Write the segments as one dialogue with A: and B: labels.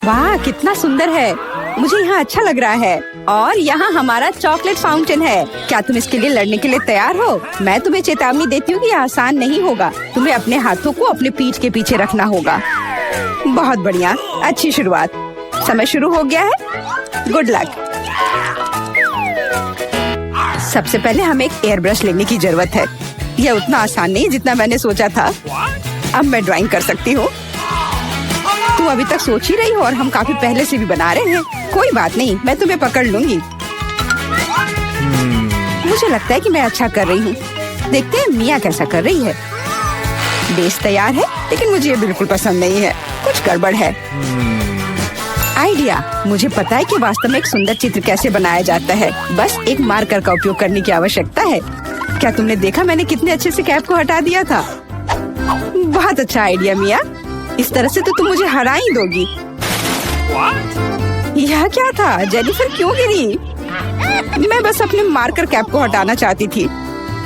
A: वाह कितना सुंदर है, मुझे यहाँ अच्छा लग रहा है। और यहाँ हमारा चॉकलेट फाउंटेन है। क्या तुम इसके लिए लड़ने के लिए तैयार हो? मैं तुम्हें चेतावनी देती हूँ कि ये आसान नहीं होगा। तुम्हें अपने हाथों को अपने पीठ के पीछे रखना होगा। बहुत बढ़िया, अच्छी शुरुआत। समय शुरू हो गया है। Good luck. सबसे पहले हमें एक एयर ब्रश लेने की जरूरत है। यह उतना आसान नहीं जितना मैंने सोचा था। अब मैं ड्राइंग कर सकती हूँ। तुम अभी तक सोच ही रही हो और हम काफी पहले से भी बना रहे हैं। कोई बात नहीं, मैं तुम्हें पकड़ लूंगी। मुझे लगता है कि मैं अच्छा कर रही हूँ। देखते हैं मिया कैसा कर रही है। बेस तैयार है, लेकिन मुझे ये बिल्कुल पसंद नहीं है। कुछ गड़बड़ है। आइडिया, मुझे पता है कि वास्तव में एक सुंदर चित्र कैसे बनाया जाता है। बस एक मार्कर का उपयोग करने की आवश्यकता है। क्या तुमने देखा मैंने कितने अच्छे से कैप को हटा दिया था? बहुत अच्छा आइडिया मिया। इस तरह से तो तुम मुझे हरा ही दोगी। यह क्या था? जेनिफर क्यों गिरी? मैं बस अपने मार्कर कैप को हटाना चाहती थी।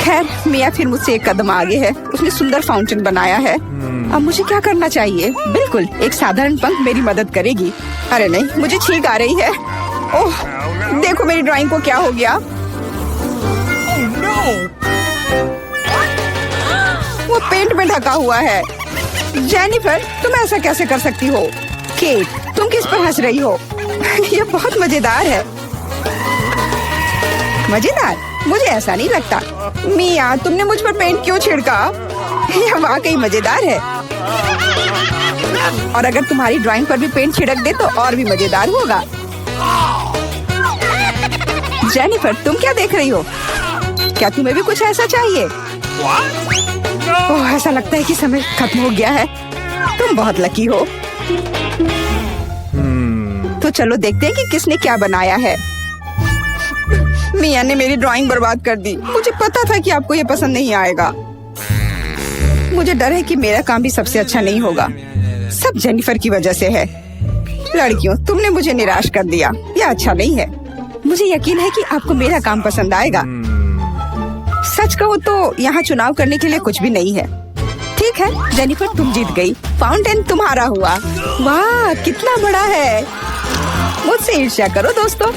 A: खैर, मिया फिर मुझसे एक कदम आगे है। उसने सुंदर फाउंटेन बनाया है। अब मुझे क्या करना चाहिए? बिल्कुल, एक साधारण पंख मेरी मदद करेगी। अरे नहीं, मुझे छींक आ रही है। ओह, देखो मेरी ड्राइंग को क्या हो गया। वो पेंट में ढका हुआ है। जेनिफर, तुम ऐसा कैसे कर सकती हो? केट, तुम किस पर हंस रही हो? ये बहुत मजेदार है। मजेदार? मुझे ऐसा नहीं लगता। मिया, तुमने मुझ पर पेंट क्यों छिड़का? यह वाकई मजेदार है। और अगर तुम्हारी ड्राइंग पर भी पेंट छिड़क दे तो और भी मजेदार होगा। जेनिफर, तुम क्या देख रही हो? क्या तुम्हें भी कुछ ऐसा चाहिए? ओह, ऐसा लगता है कि समय खत्म हो गया है। तुम बहुत लकी हो। तो चलो देखते हैं कि किसने क्या बनाया है। मिया ने मेरी ड्राइंग बर्बाद कर दी। मुझे पता था कि आपको ये पसंद नहीं आएगा। मुझे डर है कि मेरा काम भी सबसे अच्छा नहीं होगा। सब जेनिफर की वजह से है। लड़कियों, तुमने मुझे निराश कर दिया। यह अच्छा नहीं है। मुझे यकीन है कि आपको मेरा काम पसंद आएगा। सच कहो तो यहाँ चुनाव करने के लिए कुछ भी नहीं है। ठीक है जेनिफर, तुम जीत गई। फाउंटेन तुम्हारा हुआ। वाह, कितना बड़ा है। मुझसे ईर्ष्या करो दोस्तों।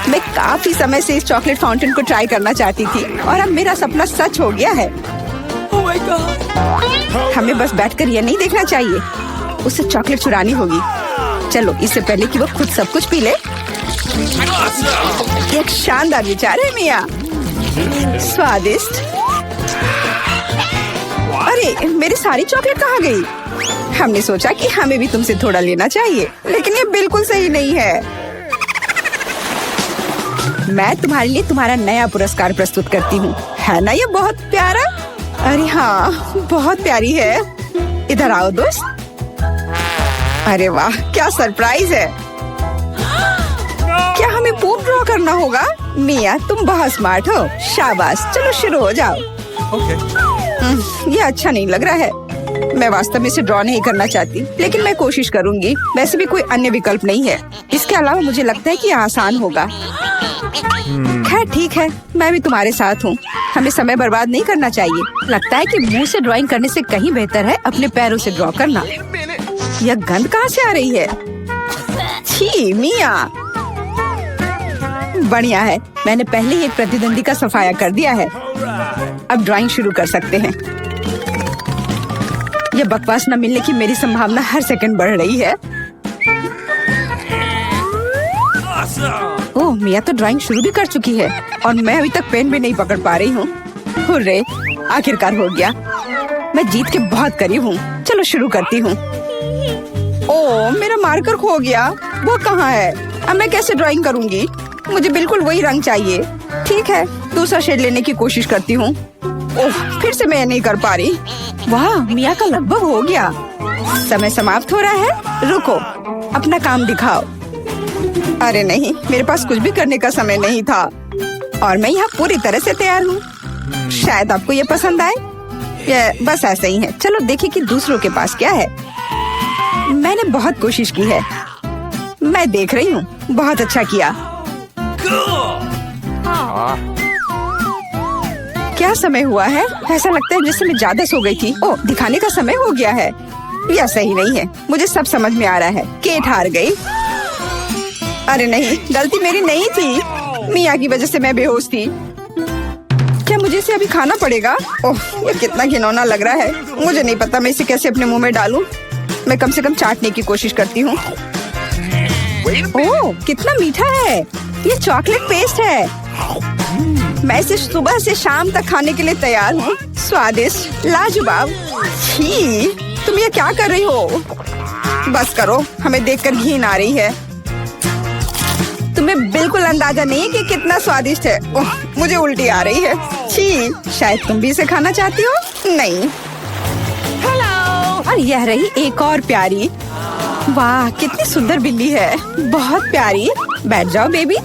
A: मैं काफी समय से इस चॉकलेट फाउंटेन को ट्राई करना चाहती थी और अब मेरा सपना सच हो गया है। Oh my God! हमें बस बैठकर यह नहीं देखना चाहिए, उसे चॉकलेट चुरानी होगी। चलो, इससे पहले कि वो खुद सब कुछ पी ले। एक शानदार विचार है मिया। स्वादिष्ट। अरे, मेरी सारी चॉकलेट कहाँ गई? हमने सोचा कि हमें भी तुमसे थोड़ा लेना चाहिए, लेकिन ये बिल्कुल सही नहीं है। मैं तुम्हारे लिए तुम्हारा नया पुरस्कार प्रस्तुत करती हूँ। है ना ये बहुत प्यारा? अरे हाँ, बहुत प्यारी है। इधर आओ दोस्त। अरे वाह, क्या सरप्राइज है। क्या हमें पूप ड्रॉ करना होगा? मिया, तुम बहुत स्मार्ट हो। शाबाश, चलो शुरू हो जाओ। ये अच्छा नहीं लग रहा है। मैं वास्तव में इसे ड्रॉ नहीं करना चाहती, लेकिन मैं कोशिश करूंगी। वैसे भी कोई अन्य विकल्प नहीं है। इसके अलावा मुझे लगता है कि यह आसान होगा। खैर ठीक है, मैं भी तुम्हारे साथ हूँ। हमें समय बर्बाद नहीं करना चाहिए। लगता है कि मुंह से ड्राइंग करने से कहीं बेहतर है अपने पैरों से ड्रॉ करना। यह गंध कहाँ से आ रही है? छी मिया। बढ़िया है, मैंने पहले ही एक प्रतिद्वंदी का सफाया कर दिया है। अब ड्राइंग शुरू कर सकते हैं। यह बकवास न मिलने की मेरी संभावना हर सेकंड बढ़ रही है। ओह, मिया तो ड्राइंग शुरू भी कर चुकी है और मैं अभी तक पेन भी नहीं पकड़ पा रही हूँ। हुर्रे, आखिरकार हो गया। मैं जीत के बहुत करीब हूँ। चलो शुरू करती हूँ। ओह, मेरा मार्कर खो गया। वो कहाँ है? अब मैं कैसे ड्राइंग करूँगी? मुझे बिल्कुल वही रंग चाहिए। ठीक है, दूसरा शेड लेने की कोशिश करती हूँ। ओह, फिर से मैं नहीं कर पा रही। वाह, मिया का लगभग हो गया। समय समाप्त हो रहा है। रुको, अपना काम दिखाओ। अरे नहीं, मेरे पास कुछ भी करने का समय नहीं था और मैं यहाँ पूरी तरह से तैयार हूँ। शायद आपको ये पसंद आए। ये बस ऐसा ही है। चलो देखें कि दूसरों के पास क्या है। मैंने बहुत कोशिश की है। मैं देख रही हूँ। बहुत अच्छा किया। क्या समय हुआ है? ऐसा लगता है जैसे मैं ज्यादा सो गई थी। ओह, दिखाने का समय हो गया है। यह सही नहीं है। मुझे सब समझ में आ रहा है। केट हार गई। अरे नहीं, गलती मेरी नहीं थी। मिया की वजह से मैं बेहोश थी। क्या मुझे इसे अभी खाना पड़ेगा? ओह, ये कितना घिनौना लग रहा है। मुझे नहीं पता मैं इसे कैसे अपने मुंह में डालूं। मैं कम से कम चाटने की कोशिश करती हूँ। ओह, कितना मीठा है। ये चॉकलेट पेस्ट है। मैं इसे सुबह से शाम तक खाने के लिए तैयार हूँ। स्वादिष्ट, लाजवाब। छी, तुम ये क्या कर रही हो? बस करो, हमें देखकर घिन आ रही है। तुम्हें बिल्कुल अंदाजा नहीं कि कितना स्वादिष्ट है। ओह, मुझे उल्टी आ रही है। छी, शायद तुम भी इसे खाना चाहती हो? नहीं। और यह रही एक और प्यारी। वाह, कितनी सुंदर बिल्ली है, बहुत प्यारी। बैठ जाओ बेबी।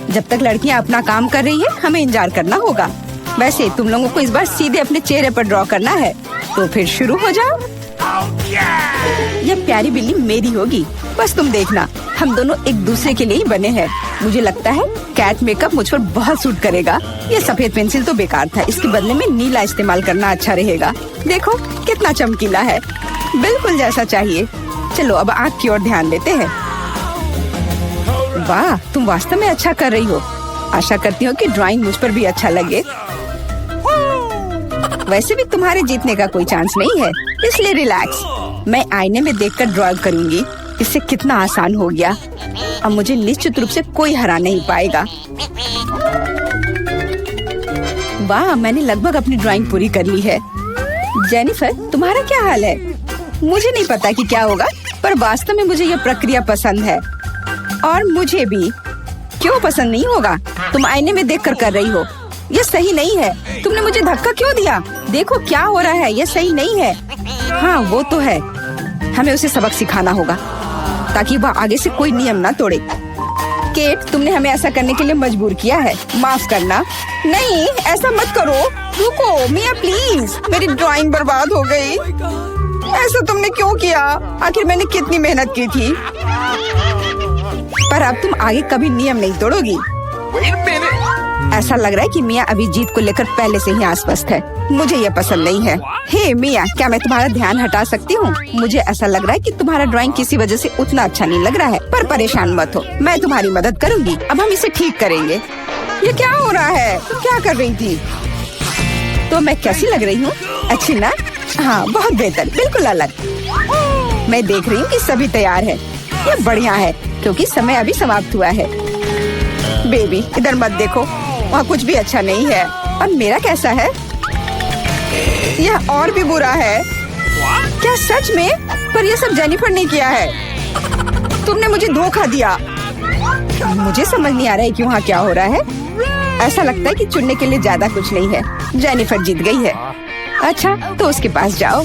A: जब तक लड़कियां अपना काम कर रही है, हमें इंतजार करना होगा। वैसे तुम लोगों को इस बार सीधे अपने चेहरे पर ड्रॉ करना है, तो फिर शुरू हो जाओ। यह प्यारी बिल्ली मेरी होगी, बस तुम देखना। हम दोनों एक दूसरे के लिए ही बने हैं। मुझे लगता है कैट मेकअप मुझ पर बहुत सूट करेगा। ये सफेद पेंसिल तो बेकार था, इसके बदले में नीला इस्तेमाल करना अच्छा रहेगा। देखो कितना चमकीला है, बिल्कुल जैसा चाहिए। चलो अब आँख की ओर ध्यान देते हैं। वाह, तुम वास्तव में अच्छा कर रही हो। आशा करती हूँ कि ड्राइंग मुझ पर भी अच्छा लगे। वैसे भी तुम्हारे जीतने का कोई चांस नहीं है, इसलिए रिलैक्स। मैं आईने में देखकर ड्रॉ करूंगी। इससे कितना आसान हो गया। अब मुझे निश्चित रूप से कोई हरा नहीं पाएगा। वाह, मैंने लगभग अपनी ड्राइंग पूरी कर ली है। जेनिफर, तुम्हारा क्या हाल है? मुझे नहीं पता कि क्या होगा, पर वास्तव में मुझे यह प्रक्रिया पसंद है। और मुझे भी। क्यों पसंद नहीं होगा? तुम आईने में देखकर कर रही हो। ये सही नहीं है। तुमने मुझे धक्का क्यों दिया? देखो क्या हो रहा है, ये सही नहीं है। हाँ, वो तो है। हमें उसे सबक सिखाना होगा ताकि वह आगे से कोई नियम ना तोड़े। केट, तुमने हमें ऐसा करने के लिए मजबूर किया है। माफ करना। नहीं, ऐसा मत करो। रुको मिया, प्लीज। मेरी ड्राइंग बर्बाद हो गई। ऐसा तुमने क्यों किया? आखिर मैंने कितनी मेहनत की थी। पर अब तुम आगे कभी नियम नहीं तोड़ोगी। ऐसा लग रहा है कि मिया अभी जीत को लेकर पहले से ही आश्वस्त है। मुझे यह पसंद नहीं है। हे मिया, क्या मैं तुम्हारा ध्यान हटा सकती हूँ? मुझे ऐसा लग रहा है कि तुम्हारा ड्राइंग किसी वजह से उतना अच्छा नहीं लग रहा है, पर परेशान मत हो, मैं तुम्हारी मदद करूँगी। अब हम इसे ठीक करेंगे। ये क्या हो रहा है? तुम क्या कर रही थी? तो मैं कैसी लग रही हूँ? अच्छी ना? हाँ, बहुत बेहतर, बिल्कुल अलग। मैं देख रही हूँ कि सभी तैयार है। ये बढ़िया है, क्योंकि समय अभी समाप्त हुआ है। बेबी, इधर मत देखो, वहाँ कुछ भी अच्छा नहीं है। और मेरा कैसा है? यह और भी बुरा है। क्या सच में? पर यह सब जेनिफर ने किया है। तुमने मुझे धोखा दिया। मुझे समझ नहीं आ रहा है कि वहाँ क्या हो रहा है। ऐसा लगता है कि चुनने के लिए ज्यादा कुछ नहीं है। जेनिफर जीत गई है। अच्छा, तो उसके पास जाओ।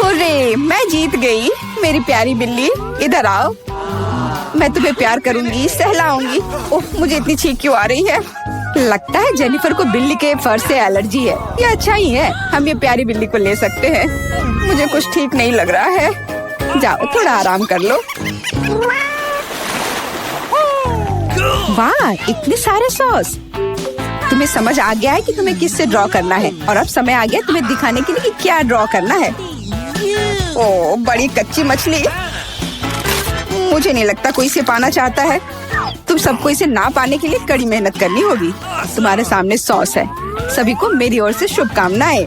A: हुर्रे, मैं जीत गई। मेरी प्यारी बिल्ली, इधर आओ। मैं तुम्हें प्यार करूंगी, सहलाऊंगी। ओह, मुझे इतनी छींक क्यों आ रही है? लगता है जेनिफर को बिल्ली के फर से एलर्जी है। ये अच्छा ही है, हम ये प्यारी बिल्ली को ले सकते हैं। मुझे कुछ ठीक नहीं लग रहा है। जाओ, थोड़ा आराम कर लो। वाह, इतने सारे सॉस। तुम्हें समझ आ गया है कि तुम्हें किससे ड्रॉ करना है, और अब समय आ गया तुम्हें दिखाने के लिए कि क्या ड्रॉ करना है। ओह, बड़ी कच्ची मछली। मुझे नहीं लगता कोई इसे पाना चाहता है। तुम सबको इसे ना पाने के लिए कड़ी मेहनत करनी होगी। तुम्हारे सामने सॉस है। सभी को मेरी ओर से शुभकामनाएं।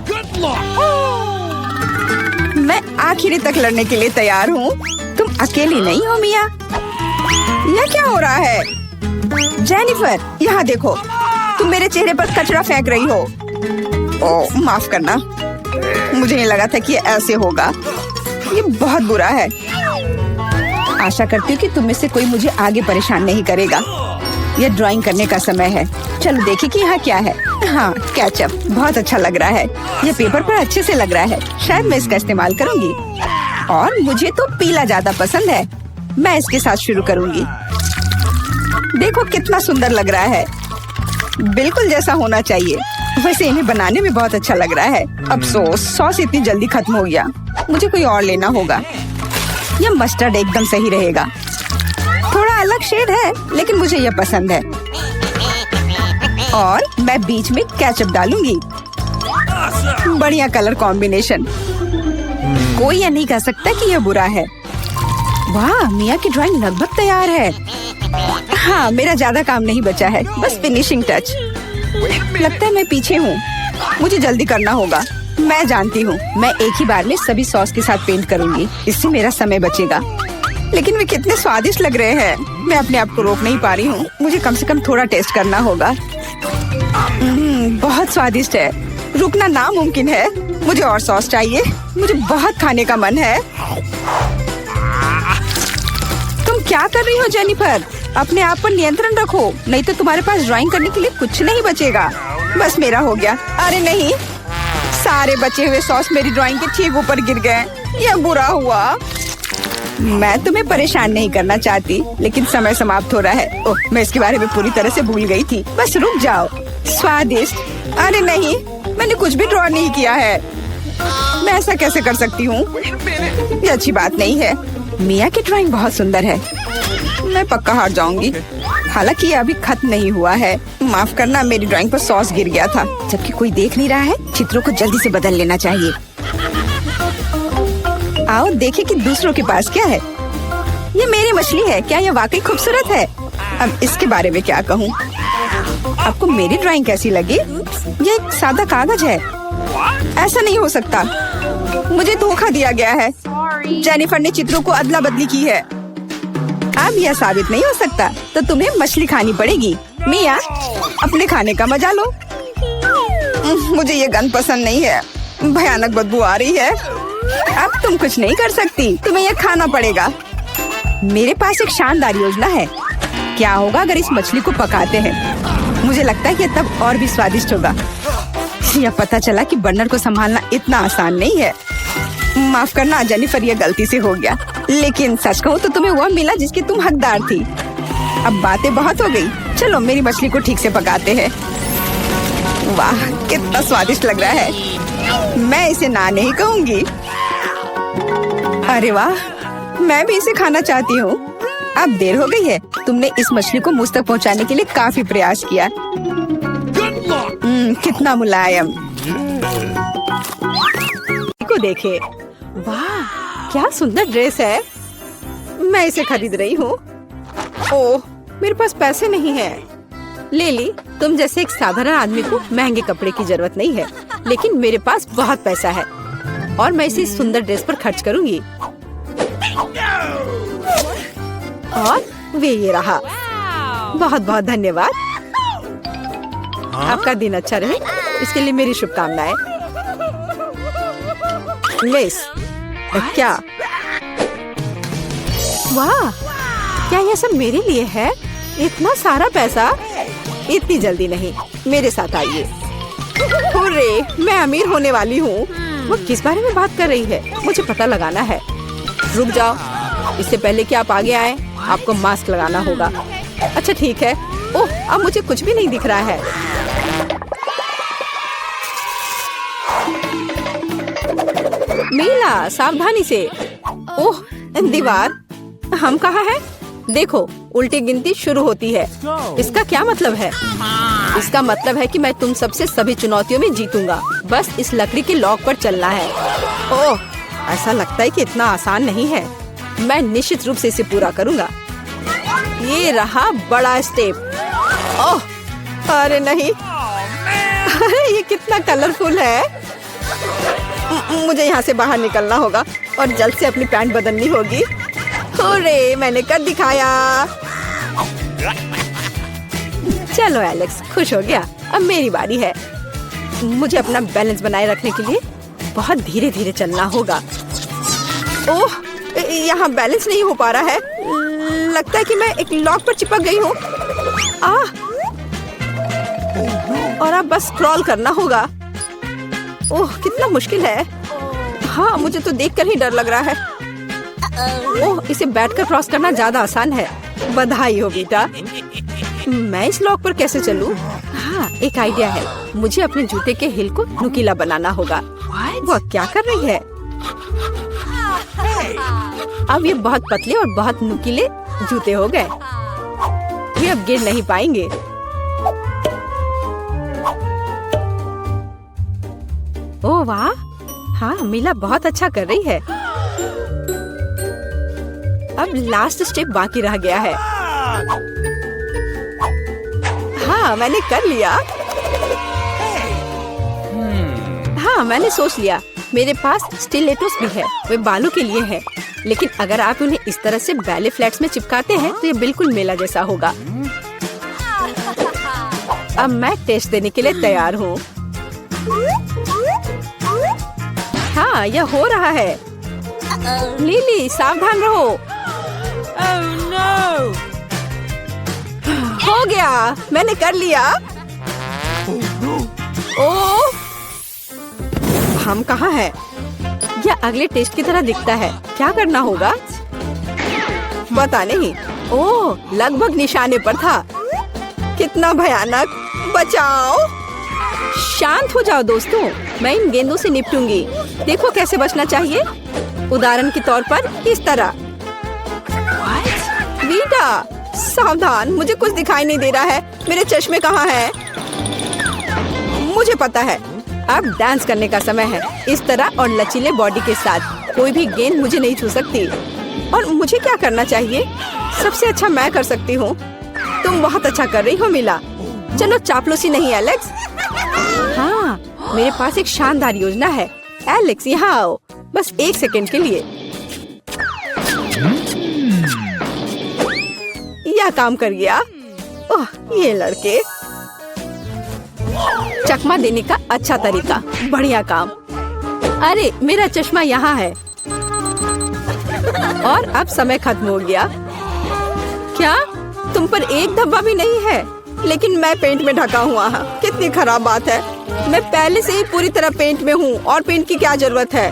A: मैं आखिरी तक लड़ने के लिए तैयार हूँ। तुम अकेली नहीं हो मिया। यह क्या हो रहा है? जेनिफर, यहाँ देखो। तुम मेरे चेहरे पर कचरा फेंक रही हो। ओह, माफ करना। मुझे नहीं लगा था कि ऐसे होगा। ये बहुत बुरा है। आशा करती हूँ कि तुम में से कोई मुझे आगे परेशान नहीं करेगा। यह ड्राइंग करने का समय है। चलो देखिए कि यहाँ क्या है। हाँ, केचप बहुत अच्छा लग रहा है। यह पेपर पर अच्छे से लग रहा है। शायद मैं इसका इस्तेमाल करूँगी। और मुझे तो पीला ज्यादा पसंद है। मैं इसके साथ शुरू करूँगी। देखो कितना सुंदर लग रहा है। बिल्कुल जैसा होना चाहिए। वैसे इन्हें बनाने में बहुत अच्छा लग रहा है। अफसोस, सॉस इतनी जल्दी खत्म हो गया। मुझे कोई और लेना होगा। यह मस्टर्ड एकदम सही रहेगा। थोड़ा अलग शेड है, लेकिन मुझे यह पसंद है। और मैं बीच में केचप डालूंगी। बढ़िया कलर कॉम्बिनेशन। कोई यह नहीं कह सकता कि यह बुरा है। वाह, मिया की ड्राइंग लगभग तैयार है। हाँ, मेरा ज्यादा काम नहीं बचा है, बस फिनिशिंग टच। लगता है मैं पीछे हूँ, मुझे जल्दी करना होगा। मैं जानती हूँ, मैं एक ही बार में सभी सॉस के साथ पेंट करूँगी, इससे मेरा समय बचेगा। लेकिन वे कितने स्वादिष्ट लग रहे हैं, मैं अपने आप को रोक नहीं पा रही हूँ। मुझे कम से कम थोड़ा टेस्ट करना होगा। बहुत स्वादिष्ट है, रुकना नामुमकिन है। मुझे और सॉस चाहिए, मुझे बहुत खाने का मन है। तुम क्या कर रही हो जेनिफर? अपने आप पर नियंत्रण रखो, नहीं तो तुम्हारे पास ड्राइंग करने के लिए कुछ नहीं बचेगा। बस मेरा हो गया। अरे नहीं, सारे बचे हुए सॉस मेरी ड्राइंग के ठीक ऊपर गिर गए। यह बुरा हुआ। मैं तुम्हें परेशान नहीं करना चाहती, लेकिन समय समाप्त हो रहा है। ओह, मैं इसके बारे में पूरी तरह से भूल गई थी। बस रुक जाओ। स्वादिष्ट? अरे नहीं, मैंने कुछ भी ड्रॉ नहीं किया है। मैं ऐसा कैसे कर सकती हूँ? ये अच्छी बात नहीं है। मिया की ड्राइंग बहुत सुंदर है, मैं पक्का हार जाऊंगी। हालांकि ये अभी खत्म नहीं हुआ है। माफ करना, मेरी ड्राइंग पर सॉस गिर गया था। जबकि कोई देख नहीं रहा है, चित्रों को जल्दी से बदल लेना चाहिए। आओ देखें कि दूसरों के पास क्या है। ये मेरी मछली है, क्या ये वाकई खूबसूरत है? अब इसके बारे में क्या कहूँ? आपको मेरी ड्राइंग कैसी लगी? ये एक सादा कागज है। ऐसा नहीं हो सकता, मुझे धोखा दिया गया है। जेनिफर ने चित्रों को अदला बदली की है। अब यह साबित नहीं हो सकता, तो तुम्हें मछली खानी पड़ेगी। मिया, अपने खाने का मजा लो। मुझे ये गंध पसंद नहीं है, भयानक बदबू आ रही है। अब तुम कुछ नहीं कर सकती, तुम्हें यह खाना पड़ेगा। मेरे पास एक शानदार योजना है। क्या होगा अगर इस मछली को पकाते हैं? मुझे लगता है कि तब और भी स्वादिष्ट होगा। यह पता चला कि बर्नर को संभालना इतना आसान नहीं है। माफ करना जेनिफर, यह गलती से हो गया। लेकिन सच कहूँ तो तुम्हें वह मिला जिसकी तुम हकदार थी। अब बातें बहुत हो गई, चलो मेरी मछली को ठीक से पकाते हैं। वाह, कितना स्वादिष्ट लग रहा है। मैं इसे ना नहीं कहूँगी। अरे वाह, मैं भी इसे खाना चाहती हूँ। अब देर हो गई है। तुमने इस मछली को मुझ तक पहुँचाने के लिए काफी प्रयास किया। कितना मुलायम। को देखे, वाह क्या सुंदर ड्रेस है। मैं इसे खरीद रही हूँ। ओह, मेरे पास पैसे नहीं है। लेली, तुम जैसे एक साधारण आदमी को महंगे कपड़े की जरूरत नहीं है, लेकिन मेरे पास बहुत पैसा है और मैं इसे सुंदर ड्रेस पर खर्च करूंगी। और वे ये रहा। बहुत बहुत धन्यवाद। आपका दिन अच्छा रहे, इसके लिए मेरी शुभकामनाएं। लेस, क्या? वाह, क्या यह सब मेरे लिए है? इतना सारा पैसा? इतनी जल्दी नहीं, मेरे साथ आइए। हुर्रे, मैं अमीर होने वाली हूँ। वो किस बारे में बात कर रही है? मुझे पता लगाना है। रुक जाओ, इससे पहले कि आप आगे आए, आपको मास्क लगाना होगा। अच्छा ठीक है। ओह, अब मुझे कुछ भी नहीं दिख रहा है। मीला, सावधानी से। ओह, दीवार। हम कहाँ हैं? देखो, उल्टी गिनती शुरू होती है। इसका क्या मतलब है? इसका मतलब है कि मैं तुम सबसे सभी चुनौतियों में जीतूंगा। बस इस लकड़ी के लॉक पर चलना है। ओह, ऐसा लगता है कि इतना आसान नहीं है। मैं निश्चित रूप से इसे पूरा करूंगा। ये रहा बड़ा स्टेप। ओह, अरे नहीं। अरे ये कितना कलरफुल है। मुझे यहाँ से बाहर निकलना होगा और जल्द से अपनी पैंट बदलनी होगी। अरे मैंने कर दिखाया। चलो एलेक्स, खुश हो गया। अब मेरी बारी है। मुझे अपना बैलेंस बनाए रखने के लिए बहुत धीरे धीरे चलना होगा। ओह, यहाँ बैलेंस नहीं हो पा रहा है। लगता है कि मैं एक लॉक पर चिपक गई हूँ। और अब बस स्क्रॉल करना होगा। ओह, कितना मुश्किल है। हाँ, मुझे तो देखकर ही डर लग रहा है। ओह, इसे बैठकर क्रॉस करना ज्यादा आसान है। बधाई हो बेटा। मैं इस लॉक पर कैसे चलूं? हाँ, एक आइडिया है। मुझे अपने जूते के हिल को नुकीला बनाना होगा। वो क्या कर रही है? अब ये बहुत पतले और बहुत नुकीले जूते हो गए। ये अब गिर नहीं पाएंगे। ओह वाह, हाँ मीला बहुत अच्छा कर रही है। अब लास्ट स्टेप बाकी रह गया है। हाँ, मैंने कर लिया। हाँ, मैंने सोच लिया। मेरे पास स्टिलेटोस भी है, वे बालों के लिए है। लेकिन अगर आप उन्हें इस तरह से बैले फ्लैट्स में चिपकाते हैं तो ये बिल्कुल मेला जैसा होगा। अब मैं टेस्ट देने के लिए तैयार हूँ। हाँ, यह हो रहा है। लिली, सावधान रहो।
B: Oh no!
A: हो गया, मैंने कर लिया। ओह, हम कहाँ हैं? यह अगले टेस्ट की तरह दिखता है। क्या करना होगा? पता नहीं। ओह, लगभग निशाने पर था। कितना भयानक! बचाओ! शांत हो जाओ दोस्तों, मैं इन गेंदों से निपटूंगी। देखो कैसे बचना चाहिए। उदाहरण के तौर पर इस तरह। वीटा, सावधान, मुझे कुछ दिखाई नहीं दे रहा है। मेरे चश्मे कहाँ हैं? मुझे पता है, अब डांस करने का समय है। इस तरह और लचीले बॉडी के साथ कोई भी गेंद मुझे नहीं छू सकती। और मुझे क्या करना चाहिए? सबसे अच्छा मैं कर सकती हूँ। तुम बहुत अच्छा कर रही हो मिला। चलो चापलूसी नहीं एलेक्स। हाँ, मेरे पास एक शानदार योजना है। एलेक्स, यहाँ आओ, बस 1 सेकंड के लिए। यह काम कर गया। ओह, ये लड़के। चकमा देने का अच्छा तरीका। बढ़िया काम। अरे, मेरा चश्मा यहाँ है। और अब समय खत्म हो गया। क्या तुम पर एक धब्बा भी नहीं है? लेकिन मैं पेंट में ढका हुआ हूँ। कितनी खराब बात है। मैं पहले से ही पूरी तरह पेंट में हूँ और पेंट की क्या जरूरत है।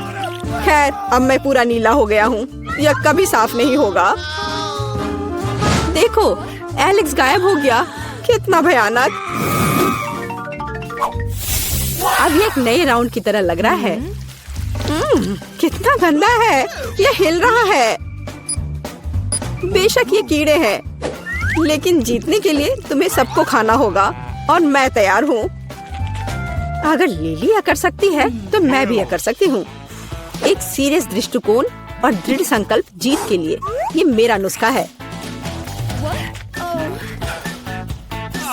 A: खैर, अब मैं पूरा नीला हो गया हूँ। यह कभी साफ नहीं होगा। देखो, एलेक्स गायब हो गया। कितना भयानक! अब ये एक नए राउंड की तरह लग रहा है। कितना गंदा है। यह हिल रहा है। बेशक ये कीड़े हैं, लेकिन जीतने के लिए तुम्हें सबको खाना होगा और मैं तैयार हूँ। अगर लिली यह कर सकती है तो मैं भी यह कर सकती हूँ। एक सीरियस दृष्टिकोण और दृढ़ संकल्प जीत के लिए। ये मेरा नुस्खा है।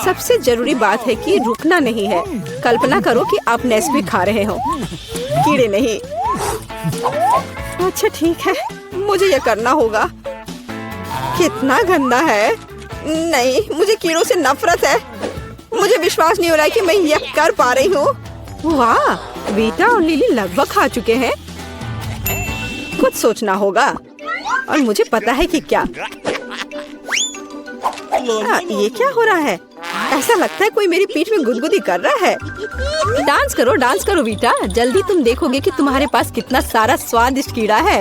A: सबसे जरूरी बात है कि रुकना नहीं है। कल्पना करो कि आप नेस्क्विक खा रहे हो, कीड़े नहीं। अच्छा ठीक है, मुझे यह करना होगा। कितना गंदा है। नहीं, मुझे कीड़ों से नफरत है। मुझे विश्वास नहीं हो रहा है कि मैं यह कर पा रही हूँ। वाह, वीटा और लिली लगभग खा चुके हैं। कुछ सोचना होगा और मुझे पता है कि क्या। ये क्या हो रहा है? ऐसा लगता है कोई मेरी पीठ में गुदगुदी कर रहा है। डांस करो वीटा। जल्दी तुम देखोगे कि तुम्हारे पास कितना सारा स्वादिष्ट कीड़ा है।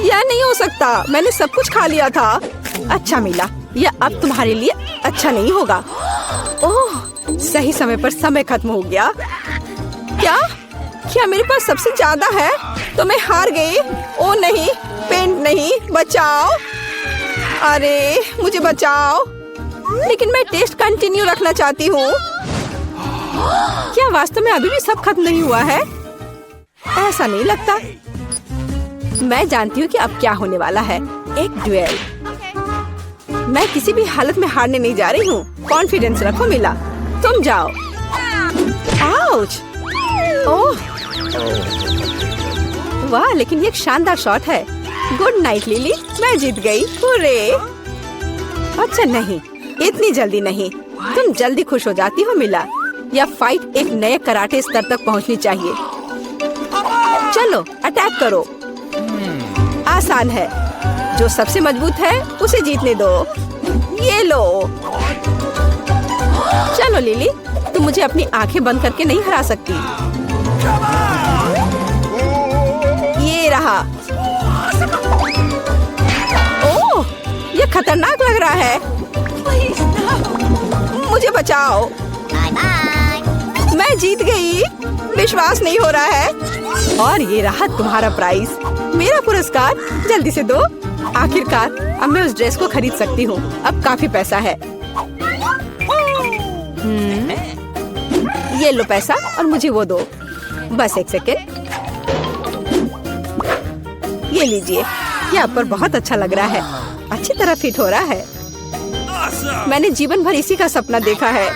A: यह नहीं हो सकता। मैंने सब कुछ खा लिया था। अच्छा मिला, यह अब तुम्हारे लिए अच्छा नहीं होगा। ओह, सही समय पर समय खत्म हो गया। क्या मेरे पास सबसे ज्यादा है? तो मैं हार गई। ओ नहीं, पेंट नहीं, बचाओ। अरे, मुझे बचाओ। लेकिन मैं टेस्ट कंटिन्यू रखना चाहती हूँ। क्या वास्तव में अभी भी सब खत्म नहीं हुआ है? ऐसा नहीं लगता। मैं जानती हूँ कि अब क्या होने वाला है। एक ड्यूएल। मैं किसी भी हालत में हारने नहीं जा रही हूँ। कॉन्फिडेंस रखो मिला। तुम जाओ। आउच! ओह, वाह, लेकिन ये एक शानदार शॉट है। गुड नाइट लिली, मैं जीत गई। हुर्रे! अच्छा नहीं, इतनी जल्दी नहीं। तुम जल्दी खुश हो जाती हो मिला। यह फाइट एक नए कराटे स्तर तक पहुंचनी चाहिए। चलो अटैक करो। आसान है। जो सबसे मजबूत है उसे जीतने दो। ये लो। चलो लिली, तुम मुझे अपनी आंखें बंद करके नहीं हरा सकती। ये रहा। ओह, ये खतरनाक लग रहा है। मुझे बचाओ। मैं जीत गई। विश्वास नहीं हो रहा है। और ये रहा तुम्हारा प्राइज, मेरा पुरस्कार। जल्दी से दो। आखिरकार अब मैं उस ड्रेस को खरीद सकती हूँ। अब काफी पैसा है। ये लो पैसा और मुझे वो दो। बस 1 सेकेंड। ये लीजिए, ये आप पर बहुत अच्छा लग रहा है, अच्छी तरह फिट हो रहा है। मैंने जीवन भर इसी का सपना देखा है।